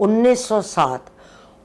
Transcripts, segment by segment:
1907।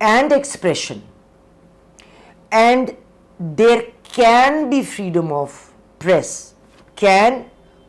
and expression, and there can be freedom of press। can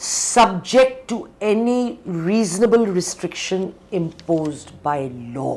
subject to any reasonable restriction imposed by law।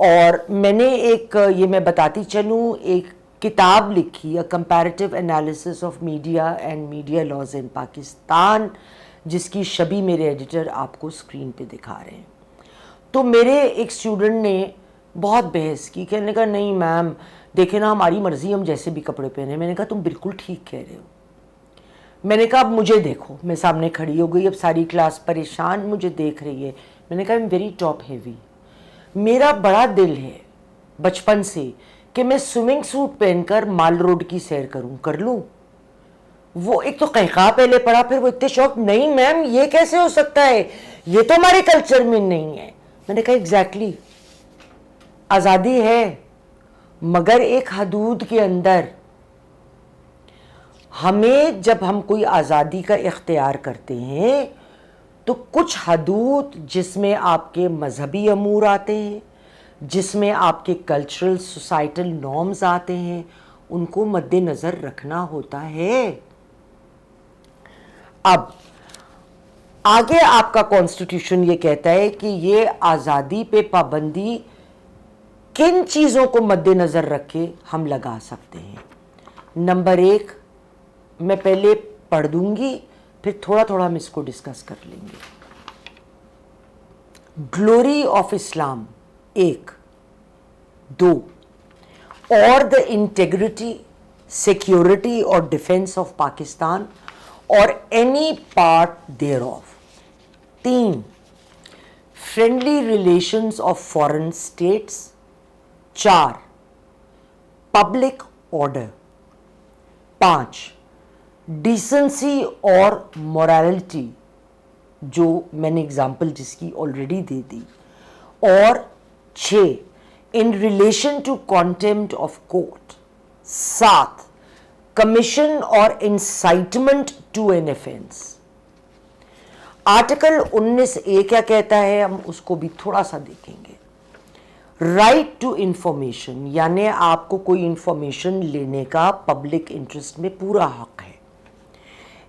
اور میں نے ایک یہ میں بتاتی چلوں ایک کتاب لکھی comparative analysis of media and media laws in Pakistan, جس کی شبی میرے ایڈیٹر آپ کو اسکرین پہ دکھا رہے ہیں. تو میرے ایک اسٹوڈنٹ نے بہت بحث کی، کہنے کا نہیں میم دیکھیں نا ہماری مرضی ہم جیسے بھی کپڑے پہنے. میں نے کہا تم بالکل ٹھیک کہہ رہے ہو. میں نے کہا اب مجھے دیکھو. میں سامنے کھڑی ہو گئی، اب ساری کلاس پریشان مجھے دیکھ رہی ہے. میں نے کہا ایم ویری ٹاپ ہیوی. میرا بڑا دل ہے بچپن سے کہ میں سوئمنگ سوٹ پہن کر مال روڈ کی سیر کروں، کر لوں. وہ ایک تو قہقہ پہلے پڑا، پھر وہ اتنے شوق، نہیں میم یہ کیسے ہو سکتا ہے، یہ تو ہمارے کلچر میں نہیں ہے. میں نے کہا ایگزیکٹلی آزادی ہے مگر ایک حدود کے اندر. ہمیں جب ہم کوئی آزادی کا اختیار کرتے ہیں تو کچھ حدود جس میں آپ کے مذہبی امور آتے ہیں، جس میں آپ کے کلچرل سوسائٹل نارمز آتے ہیں، ان کو مد نظر رکھنا ہوتا ہے. اب آگے آپ کا کانسٹیٹیوشن یہ کہتا ہے کہ یہ آزادی پہ پابندی کن چیزوں کو مد نظر رکھ کے ہم لگا سکتے ہیں. نمبر 1 میں پہلے پڑھ دوں گی، پھر تھوڑا تھوڑا ہم اس کو ڈسکس کر لیں گے. Glory of Islam 1. 2. اور دا انٹیگریٹی، سیکیورٹی اور ڈیفینس آف پاکستان اور اینی پارٹ دیئر آف. 3. Friendly relations of foreign states. 4. Public order. 5. Decency اور مورالٹی، جو میں نے اگزامپل جس کی آلریڈی دے دی. اور 6. In relation to contempt of court. 7. Commission اور incitement to an offense. Article 19A کیا کہتا ہے ہم اس کو بھی تھوڑا سا دیکھیں گے. رائٹ ٹو انفارمیشن، یعنی آپ کو کوئی انفارمیشن لینے کا پبلک انٹرسٹ میں پورا حق ہے.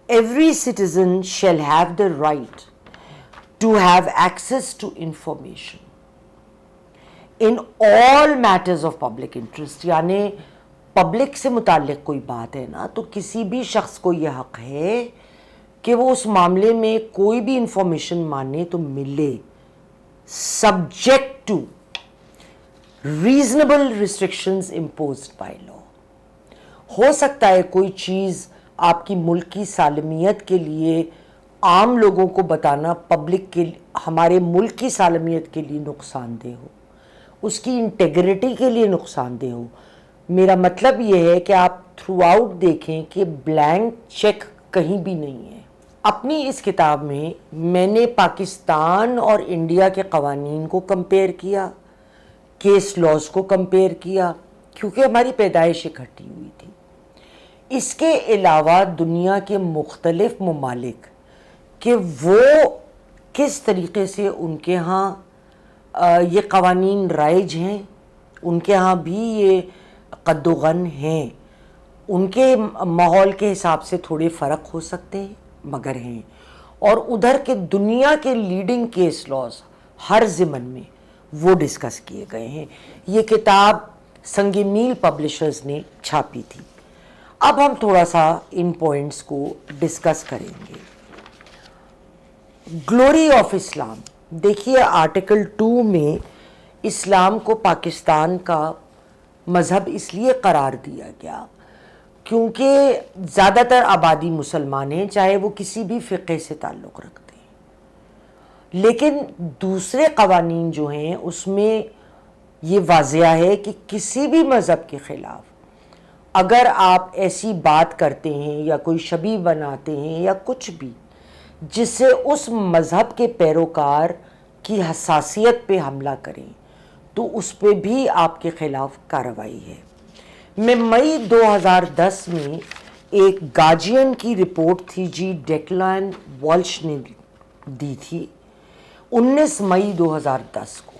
Every citizen shall have the right to have access to information in all matters of public interest. یعنی پبلک سے متعلق کوئی بات ہے نا تو کسی بھی شخص کو یہ حق ہے کہ وہ اس معاملے میں کوئی بھی انفارمیشن ماننے تو ملے، subject to reasonable restrictions imposed by law. ہو سکتا ہے کوئی چیز آپ کی ملک کی سالمیت کے لیے، عام لوگوں کو بتانا پبلک کے ہمارے ملک کی سالمیت کے لیے نقصان دہ ہو، اس کی انٹیگریٹی کے لیے نقصان دہ ہو. میرا مطلب یہ ہے کہ آپ تھرو آؤٹ دیکھیں کہ بلینک چیک کہیں بھی نہیں ہے. اپنی اس کتاب میں نے پاکستان اور انڈیا کے قوانین کو کمپیئر کیا، کیس لاز کو کمپیئر کیا، کیونکہ ہماری پیدائش اکٹھی ہوئی تھی. اس کے علاوہ دنیا کے مختلف ممالک کہ وہ کس طریقے سے ان کے ہاں یہ قوانین رائج ہیں، ان کے ہاں بھی یہ قد و غن ہیں، ان کے ماحول کے حساب سے تھوڑے فرق ہو سکتے ہیں مگر ہیں. اور ادھر کے دنیا کے لیڈنگ کیس لاز ہر ضمن میں وہ ڈسکس کیے گئے ہیں. یہ کتاب سنگ میل پبلشرز نے چھاپی تھی. اب ہم تھوڑا سا ان پوائنٹس کو ڈسکس کریں گے. گلوری آف اسلام، دیکھیے آرٹیکل 2 میں اسلام کو پاکستان کا مذہب اس لیے قرار دیا گیا کیونکہ زیادہ تر آبادی مسلمان ہیں، چاہے وہ کسی بھی فقہ سے تعلق رکھتے ہیں. لیکن دوسرے قوانین جو ہیں اس میں یہ واضح ہے کہ کسی بھی مذہب کے خلاف اگر آپ ایسی بات کرتے ہیں یا کوئی شبیہ بناتے ہیں یا کچھ بھی جس سے اس مذہب کے پیروکار کی حساسیت پہ حملہ کریں تو اس پہ بھی آپ کے خلاف کارروائی ہے. میں مئی 2010 میں ایک گارجین کی رپورٹ تھی جی ڈیکلان والش نے دی تھی 19 مئی 2010 کو.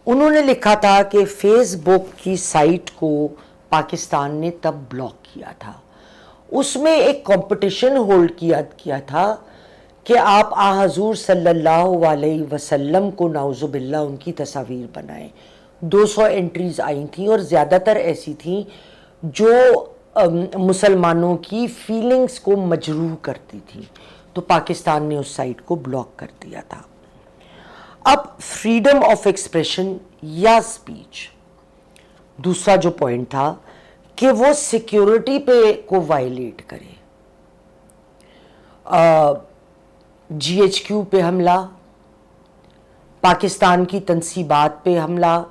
انہوں نے لکھا تھا کہ فیس بک کی سائٹ کو پاکستان نے تب بلاک کیا تھا. اس میں ایک کمپٹیشن ہولڈ کیا تھا کہ آپ آ حضور صلی اللہ علیہ وسلم کو نعوذ باللہ ان کی تصاویر بنائیں. 200 انٹریز آئی تھیں اور زیادہ تر ایسی تھیں جو مسلمانوں کی فیلنگز کو مجروح کرتی تھی. تو پاکستان نے اس سائٹ کو بلاک کر دیا تھا. اب فریڈم آف ایکسپریشن یا سپیچ، دوسرا جو پوائنٹ تھا کہ وہ سیکیورٹی پہ کو وائلیٹ کرے. جی ایچ کیو پہ حملہ، پاکستان کی تنصیبات پہ حملہ،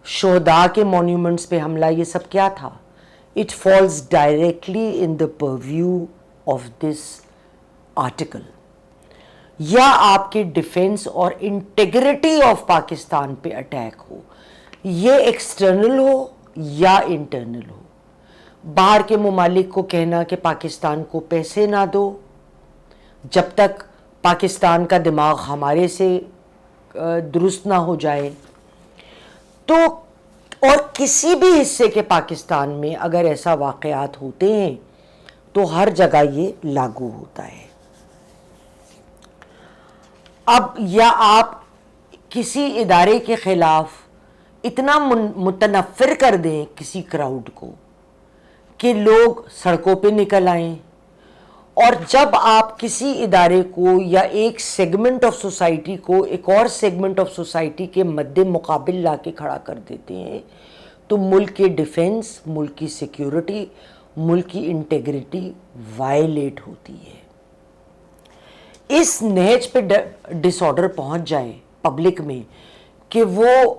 شہداء کے مونیومنٹس پہ حملہ، یہ سب کیا تھا؟ It falls directly in the purview of this article. یا آپ کے ڈیفنس اور انٹیگریٹی آف پاکستان پہ اٹیک ہو، یہ ایکسٹرنل ہو یا انٹرنل ہو. باہر کے ممالک کو کہنا کہ پاکستان کو پیسے نہ دو جب تک پاکستان کا دماغ ہمارے سے درست نہ ہو جائے. تو اور کسی بھی حصے کے پاکستان میں اگر ایسا واقعات ہوتے ہیں تو ہر جگہ یہ لاگو ہوتا ہے. اب یا آپ کسی ادارے کے خلاف اتنا متنفر کر دیں کسی کراؤڈ کو کہ لوگ سڑکوں پہ نکل آئیں، اور جب آپ کسی ادارے کو یا ایک سیگمنٹ آف سوسائٹی کو ایک اور سیگمنٹ آف سوسائٹی کے مد مقابل لا کے کھڑا کر دیتے ہیں تو ملک کے ڈیفنس، ملک کی سیکیورٹی، ملک کی انٹیگریٹی وائلیٹ ہوتی ہے. اس نہج پہ ڈس آرڈر پہنچ جائے پبلک میں کہ وہ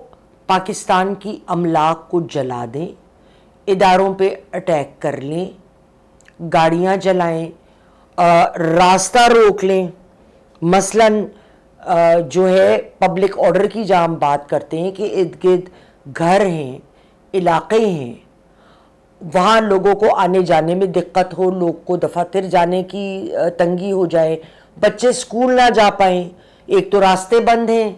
پاکستان کی املاک کو جلا دیں، اداروں پہ اٹیک کر لیں، گاڑیاں جلائیں، راستہ روک لیں. مثلاً جو ہے پبلک آرڈر کی جہاں ہم بات کرتے ہیں کہ ارد گرد گھر ہیں، علاقے ہیں، وہاں لوگوں کو آنے جانے میں دقت ہو، لوگ کو دفاتر جانے کی تنگی ہو جائے، بچے سکول نہ جا پائیں. ایک تو راستے بند ہیں،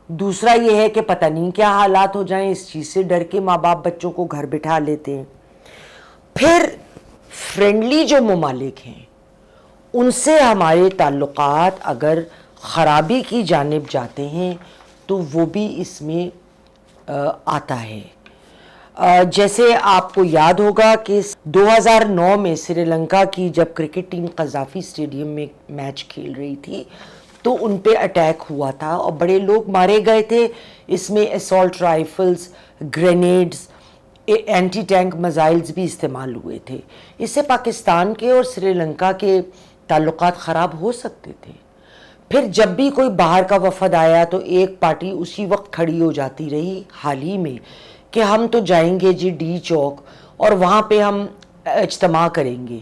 دوسرا یہ ہے کہ پتہ نہیں کیا حالات ہو جائیں، اس چیز سے ڈر کے ماں باپ بچوں کو گھر بٹھا لیتے ہیں. پھر فرینڈلی جو ممالک ہیں ان سے ہمارے تعلقات اگر خرابی کی جانب جاتے ہیں تو وہ بھی اس میں آتا ہے. جیسے آپ کو یاد ہوگا کہ 2009 میں سری لنکا کی جب کرکٹ ٹیم قذافی اسٹیڈیم میں میچ کھیل رہی تھی تو ان پہ اٹیک ہوا تھا اور بڑے لوگ مارے گئے تھے. اس میں assault rifles, grenades, anti tank missiles بھی استعمال ہوئے تھے. اس سے پاکستان کے اور سری لنکا کے تعلقات خراب ہو سکتے تھے. پھر جب بھی کوئی باہر کا وفد آیا تو ایک پارٹی اسی وقت کھڑی ہو جاتی رہی حال ہی میں کہ ہم تو جائیں گے جی ڈی چوک اور وہاں پہ ہم اجتماع کریں گے.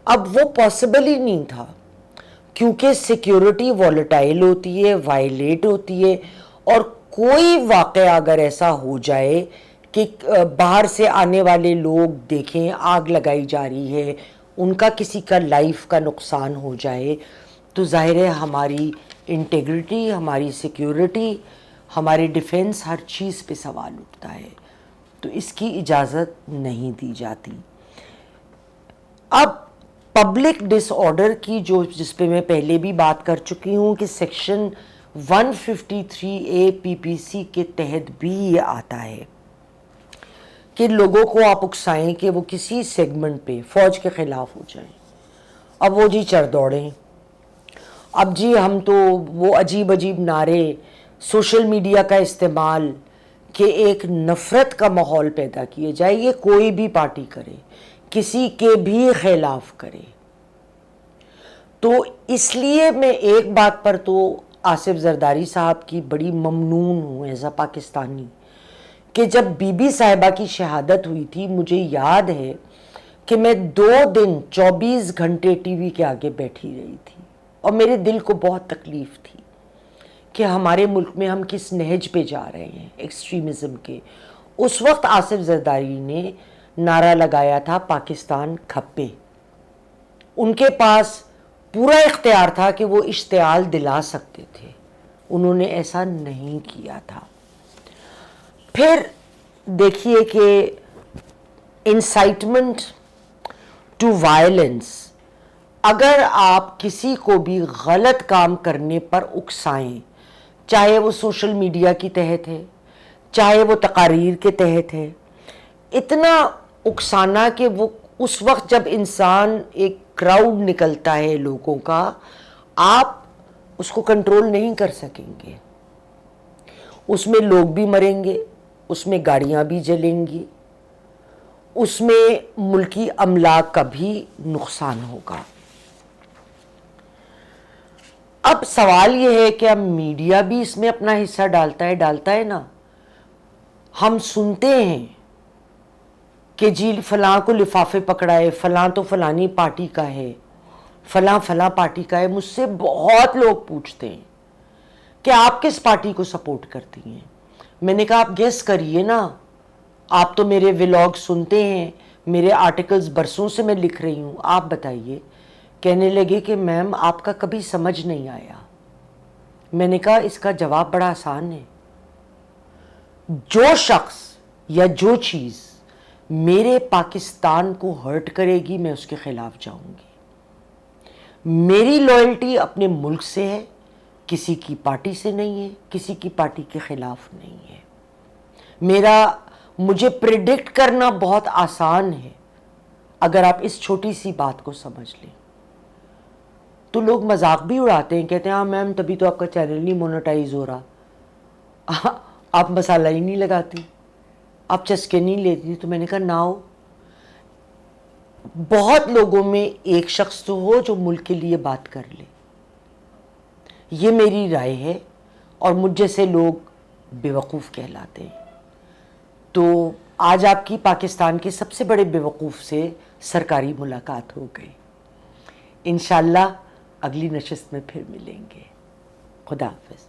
اب وہ پاسبل ہی نہیں تھا کیونکہ سیکیورٹی والیٹائل ہوتی ہے، وائلیٹ ہوتی ہے، اور کوئی واقعہ اگر ایسا ہو جائے کہ باہر سے آنے والے لوگ دیکھیں آگ لگائی جا رہی ہے، ان کا کسی کا لائف کا نقصان ہو جائے تو ظاہر ہے ہماری انٹیگریٹی، ہماری سیکیورٹی، ہمارے ڈیفنس، ہر چیز پہ سوال اٹھتا ہے. تو اس کی اجازت نہیں دی جاتی. اب پبلک ڈس آرڈر کی جس پہ میں پہلے بھی بات کر چکی ہوں کہ سیکشن 153A PPC کے تحت بھی یہ آتا ہے کہ لوگوں کو آپ اکسائیں کہ وہ کسی سیگمنٹ پہ فوج کے خلاف ہو جائیں. اب وہ جی چڑھ دوڑیں، اب جی ہم تو وہ عجیب عجیب نعرے، سوشل میڈیا کا استعمال کہ ایک نفرت کا ماحول پیدا کیا جائے. یہ کوئی بھی پارٹی کرے، کسی کے بھی خلاف کرے. تو اس لیے میں ایک بات پر تو آصف زرداری صاحب کی بڑی ممنون ہوں ایز اے پاکستانی کہ جب بی بی صاحبہ کی شہادت ہوئی تھی مجھے یاد ہے کہ میں 2 دن 24 گھنٹے ٹی وی کے آگے بیٹھی رہی تھی اور میرے دل کو بہت تکلیف تھی کہ ہمارے ملک میں ہم کس نہج پہ جا رہے ہیں ایکسٹریمزم کے. اس وقت آصف زرداری نے نعرہ لگایا تھا پاکستان کھپے. ان کے پاس پورا اختیار تھا کہ وہ اشتعال دلا سکتے تھے، انہوں نے ایسا نہیں کیا تھا. پھر دیکھیے کہ انسائٹمنٹ ٹو وائلنس اگر آپ کسی کو بھی غلط کام کرنے پر اکسائیں، چاہے وہ سوشل میڈیا کی تحت ہے، چاہے وہ تقاریر کے تحت ہے، اتنا اکسانا کہ وہ اس وقت جب انسان ایک کراؤڈ نکلتا ہے لوگوں کا، آپ اس کو کنٹرول نہیں کر سکیں گے. اس میں لوگ بھی مریں گے، اس میں گاڑیاں بھی جلیں گی، اس میں ملکی املاک کا بھی نقصان ہوگا. اب سوال یہ ہے کہ اب میڈیا بھی اس میں اپنا حصہ ڈالتا ہے نا. ہم سنتے ہیں کہ جی فلاں کو لفافے پکڑائے، فلاں تو فلانی پارٹی کا ہے، فلاں پارٹی کا ہے. مجھ سے بہت لوگ پوچھتے ہیں کہ آپ کس پارٹی کو سپورٹ کرتی ہیں. میں نے کہا آپ گیس کریے نا، آپ تو میرے ولاگ سنتے ہیں، میرے آرٹیکلز برسوں سے میں لکھ رہی ہوں، آپ بتائیے. کہنے لگے کہ میم آپ کا کبھی سمجھ نہیں آیا. میں نے کہا اس کا جواب بڑا آسان ہے. جو شخص یا جو چیز میرے پاکستان کو ہرٹ کرے گی میں اس کے خلاف جاؤں گی. میری لائلٹی اپنے ملک سے ہے، کسی کی پارٹی سے نہیں ہے، کسی کی پارٹی کے خلاف نہیں ہے. مجھے پریڈکٹ کرنا بہت آسان ہے اگر آپ اس چھوٹی سی بات کو سمجھ لیں. تو لوگ مذاق بھی اڑاتے ہیں، کہتے ہیں ہاں میم تبھی تو آپ کا چینل نہیں مونیٹائز ہو رہا، آپ مسالہ ہی نہیں لگاتی، آپ چسکے نہیں لیتی. تو میں نے کہا نہ ہو، بہت لوگوں میں ایک شخص تو ہو جو ملک کے لیے بات کر لے. یہ میری رائے ہے، اور مجھ جیسے لوگ بیوقوف کہلاتے ہیں. تو آج آپ کی پاکستان کے سب سے بڑے بیوقوف سے سرکاری ملاقات ہو گئی. انشاءاللہ اگلی نشست میں پھر ملیں گے. خدا حافظ.